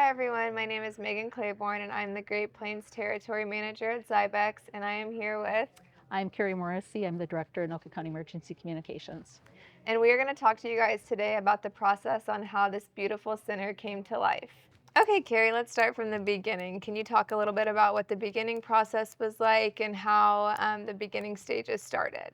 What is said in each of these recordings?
Hi everyone, my name is Megan Clayborn and I'm the Great Plains Territory Manager at Xybix, and I am here with, I'm Kari Morrissey. I'm the Director of Anoka County Emergency Communications. and we are going to talk to you guys today about the process on how this beautiful center came to life. Okay, Carrie, let's start from the beginning. Can you talk a little bit about what the beginning process was like and how the beginning stages started?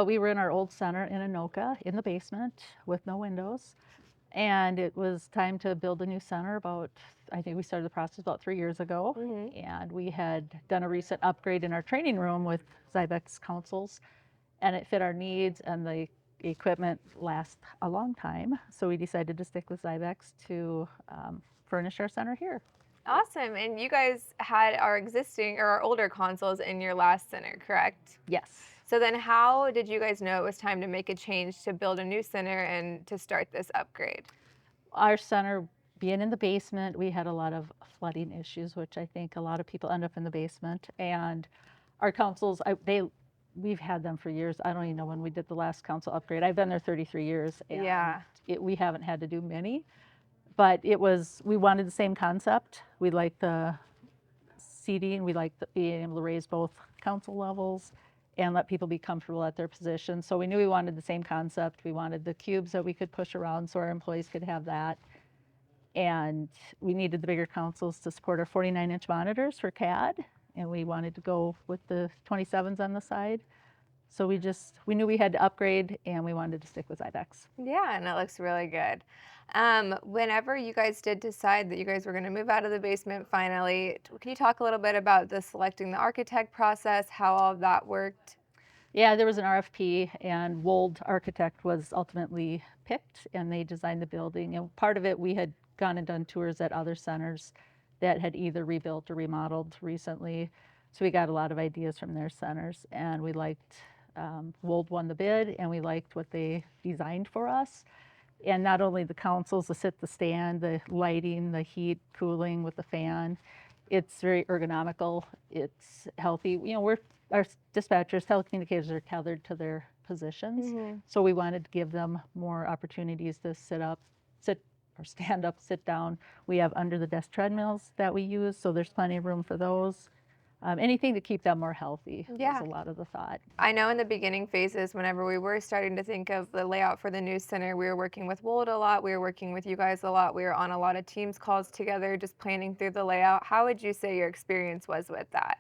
We were in our old center in Anoka in the basement with no windows. And it was time to build a new center I think we started the process about 3 years ago. Mm-hmm. And we had done a recent upgrade in our training room with Xybix consoles, and it fit our needs, and the equipment lasts a long time. So we decided to stick with Xybix to furnish our center here. Awesome. And you guys had our existing or our older consoles in your last center, correct? Yes. So then how did you guys know it was time to make a change to build a new center and to start this upgrade? Our center being in the basement, we had a lot of flooding issues, which I think a lot of people end up in the basement. And our councils, we've had them for years. I don't even know when we did the last council upgrade. I've been there 33 years, and Yeah. we haven't had to do many. But we wanted the same concept. We liked the seating. We liked being able to raise both council levels and let people be comfortable at their position. So we knew we wanted the same concept. We wanted the cubes that we could push around so our employees could have that. And we needed the bigger consoles to support our 49-inch monitors for CAD, and we wanted to go with the 27s on the side. So we knew we had to upgrade, and we wanted to stick with Xybix. Yeah, and it looks really good. Whenever you guys did decide that you guys were going to move out of the basement finally, can you talk a little bit about the selecting the architect process, how all of that worked? Yeah, there was an RFP, and Wold Architect was ultimately picked, and they designed the building. And part of it, we had gone and done tours at other centers that had either rebuilt or remodeled recently. So we got a lot of ideas from their centers, and we liked Wold won the bid, and we liked what they designed for us. And not only the consoles, the sit, the stand, the lighting, the heat, cooling with the fan. It's very ergonomical. It's healthy. Our dispatchers, telecommunicators are tethered to their positions, Mm-hmm. so we wanted to give them more opportunities to sit or stand up, sit down. We have under the desk treadmills that we use, so there's plenty of room for those. Anything to keep them more healthy was Yeah. a lot of the thought. I know in the beginning phases, whenever we were starting to think of the layout for the new center, we were working with Wold a lot. We were working with you guys a lot. We were on a lot of Teams calls together, just planning through the layout. How would you say your experience was with that?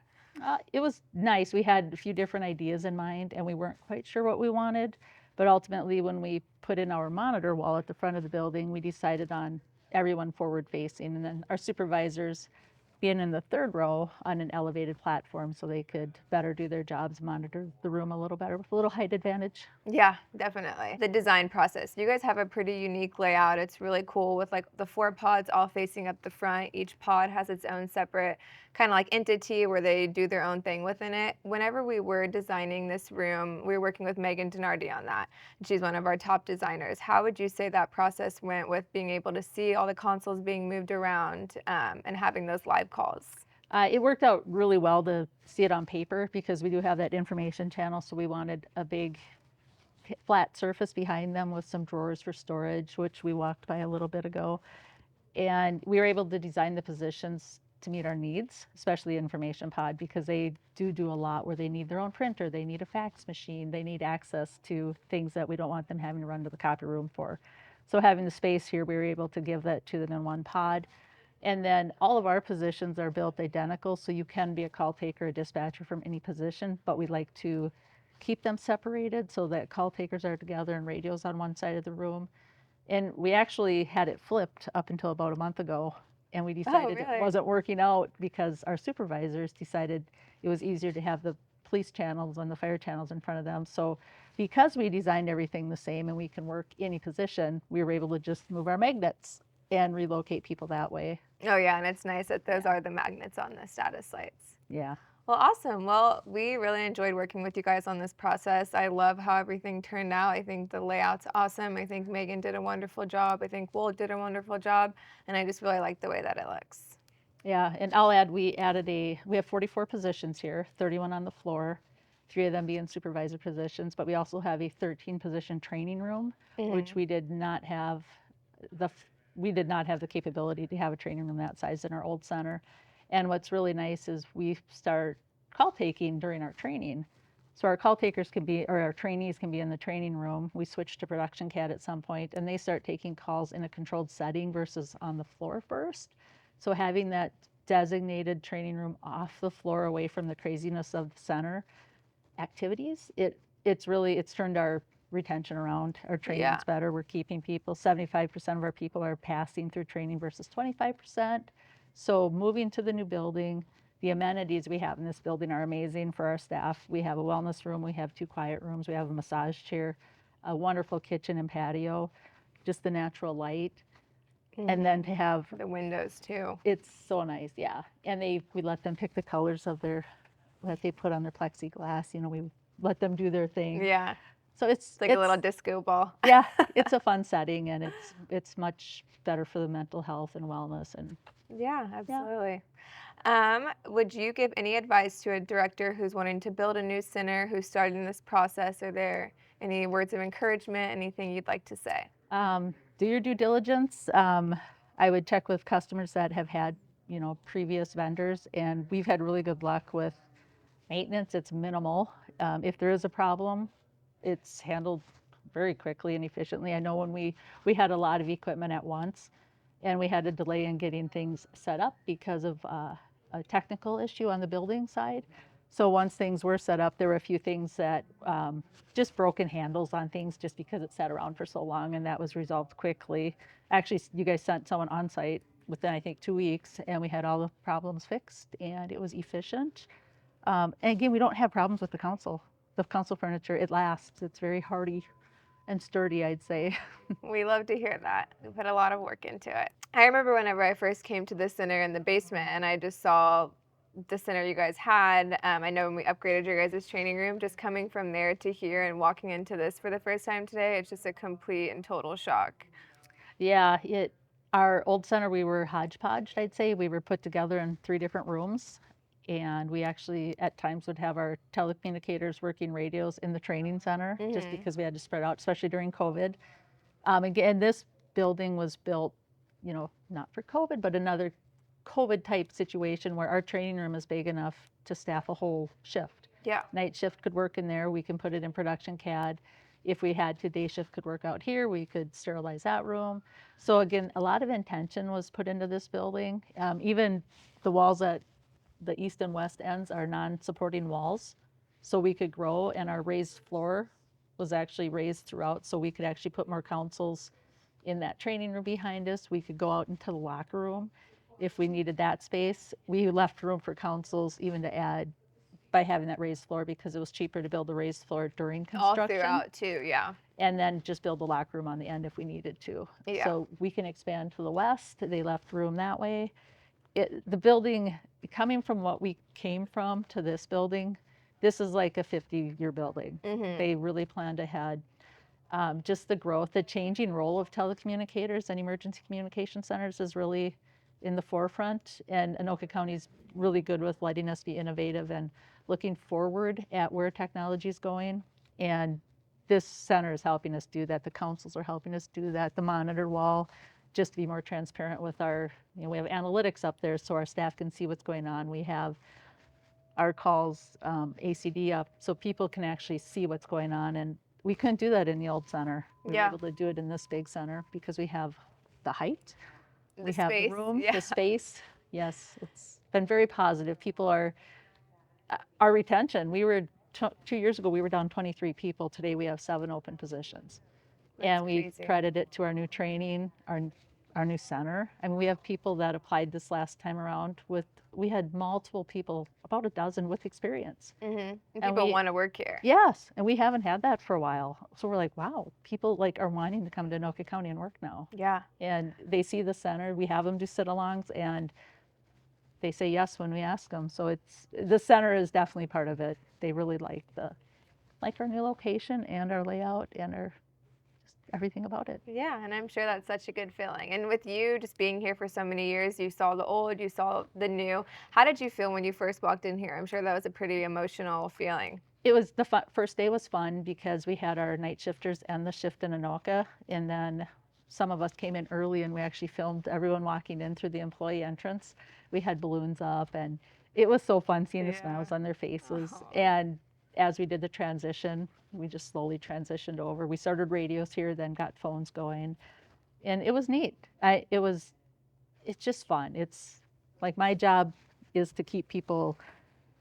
It was nice. We had a few different ideas in mind, and we weren't quite sure what we wanted. But ultimately, when we put in our monitor wall at the front of the building, we decided on everyone forward facing, and then our supervisors being in the third row on an elevated platform so they could better do their jobs, monitor the room a little better with a little height advantage. Yeah, definitely. The design process. You guys have a pretty unique layout. It's really cool with like the four pods all facing up the front. Each pod has its own separate kind of like entity where they do their own thing within it. Whenever we were designing this room, we were working with Megan Denardi on that. And she's one of our top designers. How would you say that process went with being able to see all the consoles being moved around and having those live calls? It worked out really well to see it on paper because we do have that information channel, so we wanted a big flat surface behind them with some drawers for storage, which we walked by a little bit ago. And we were able to design the positions to meet our needs, especially the information pod, because they do a lot where they need their own printer, they need a fax machine, they need access to things that we don't want them having to run to the copy room for. So having the space here, we were able to give that to them in one pod. And then all of our positions are built identical, so you can be a call taker, a dispatcher from any position, but we like to keep them separated so that call takers are together and radios on one side of the room. And we actually had it flipped up until about a month ago, and we Oh, decided it really? wasn't working out because our supervisors decided it was easier to have the police channels and the fire channels in front of them. So because we designed everything the same and we can work any position, we were able to just move our magnets and relocate people that way. Oh, yeah, and it's nice that those Yeah. are the magnets on the status lights. Yeah. Well, awesome. Well, we really enjoyed working with you guys on this process. I love how everything turned out. I think the layout's awesome. I think Megan did a wonderful job. I think Wool did a wonderful job. And I just really like the way that it looks. Yeah, and I'll add, we have 44 positions here, 31 on the floor, 3 of them being supervisor positions, but we also have a 13 position training room, Hmm. which we did not have. The we did not have the capability to have a training room that size in our old center. And what's really nice is we start call taking during our training. So our call takers can be, or our trainees can be in the training room. We switch to production CAD at some point, and they start taking calls in a controlled setting versus on the floor first. So having that designated training room off the floor, away from the craziness of the center activities, it's turned our retention around. Our Yeah. training's better. We're keeping people. 75% of our people are passing through training versus 25%. So moving to the new building, the amenities we have in this building are amazing for our staff. We have a wellness room, we have 2 quiet rooms, we have a massage chair, a wonderful kitchen and patio, just the natural light. And then to have, The windows too. it's so nice, yeah. And we let them pick the colors of that they put on their plexiglass. We let them do their thing. Yeah. So It's like a little disco ball. yeah, it's a fun setting, and it's much better for the mental health and wellness. And Yeah, yeah. absolutely. Would you give any advice to a director who's wanting to build a new center, who's starting this process? Are there any words of encouragement, anything you'd like to say? Do your due diligence. I would check with customers that have had, previous vendors, and we've had really good luck with maintenance. It's minimal. If there is a problem, it's handled very quickly and efficiently. I know when we had a lot of equipment at once, and we had a delay in getting things set up because of a technical issue on the building side. So once things were set up, there were a few things that just broken handles on things just because it sat around for so long, and that was resolved quickly. Actually, you guys sent someone on site within, I think, 2 weeks, and we had all the problems fixed, and it was efficient. And again, we don't have problems with the council. The council furniture, it lasts. It's very hardy and sturdy, I'd say. We love to hear that. We put a lot of work into it. I remember whenever I first came to the center in the basement and I just saw the center you guys had. I know when we upgraded your guys' training room, just coming from there to here and walking into this for the first time today, it's just a complete and total shock. Yeah, our old center, we were hodgepodged, I'd say. We were put together in 3 different rooms, and we actually at times would have our telecommunicators working radios in the training center just because we had to spread out, especially during COVID. Again, this building was built, not for COVID, but another COVID type situation where our training room is big enough to staff a whole shift. Yeah. Night shift could work in there. We can put it in production CAD. If we had to, day shift could work out here. We could sterilize that room. So again, a lot of intention was put into this building. Even the walls at the east and west ends are non-supporting walls, so we could grow, and our raised floor was actually raised throughout, so we could actually put more consoles in that training room behind us. We could go out into the locker room if we needed that space. We left room for consoles even to add by having that raised floor because it was cheaper to build a raised floor during All construction. throughout too, yeah. And then just build the locker room on the end if we needed to. Yeah. So we can expand to the west. They left room that way. The building, coming from what we came from to this building, this is like a 50-year building. They really planned ahead. Just the growth, the changing role of telecommunicators and emergency communication centers is really in the forefront. And Anoka County is really good with letting us be innovative and looking forward at where technology is going. And this center is helping us do that. The councils are helping us do that. The monitor wall, just to be more transparent with we have analytics up there so our staff can see what's going on. We have our calls, ACD up, so people can actually see what's going on. And we couldn't do that in the old center. We were able to do it in this big center because we have the height, we have the room, the space. Yes, it's been very positive. People our retention, we were 2 years ago, we were down 23 people. Today we have 7 open positions. And we credit it to our new training, our new center. I mean, we have people that applied this last time around we had multiple people, about a dozen with experience. And people want to work here. Yes, and we haven't had that for a while. So we're like, wow, people are wanting to come to Anoka County and work now. Yeah. And they see the center, we have them do sit-alongs, and they say yes when we ask them. So the center is definitely part of it. They really like our new location and our layout and just everything about it. Yeah, and I'm sure that's such a good feeling. And with you just being here for so many years, you saw the old, you saw the new. How did you feel when you first walked in here? I'm sure that was a pretty emotional feeling. It was first day was fun because we had our night shifters and the shift in Anoka, and then some of us came in early and we actually filmed everyone walking in through the employee entrance. We had balloons up, and it was so fun seeing the smiles on their faces. Aw. And as we did the transition, we just slowly transitioned over. We started radios here, then got phones going, and it was neat. It's just fun. It's like my job is to keep people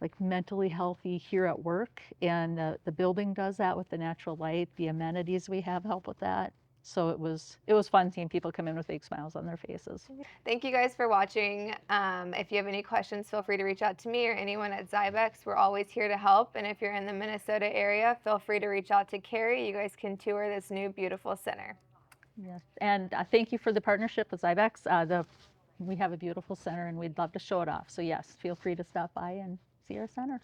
like mentally healthy here at work, and the building does that with the natural light. The amenities we have help with that. So it was fun seeing people come in with big smiles on their faces. Thank you guys for watching. If you have any questions, feel free to reach out to me or anyone at Xybix. We're always here to help. And if you're in the Minnesota area, feel free to reach out to Kari. You guys can tour this new beautiful center. Yes, and thank you for the partnership with Xybix. We have a beautiful center, and we'd love to show it off. So yes, feel free to stop by and see our center.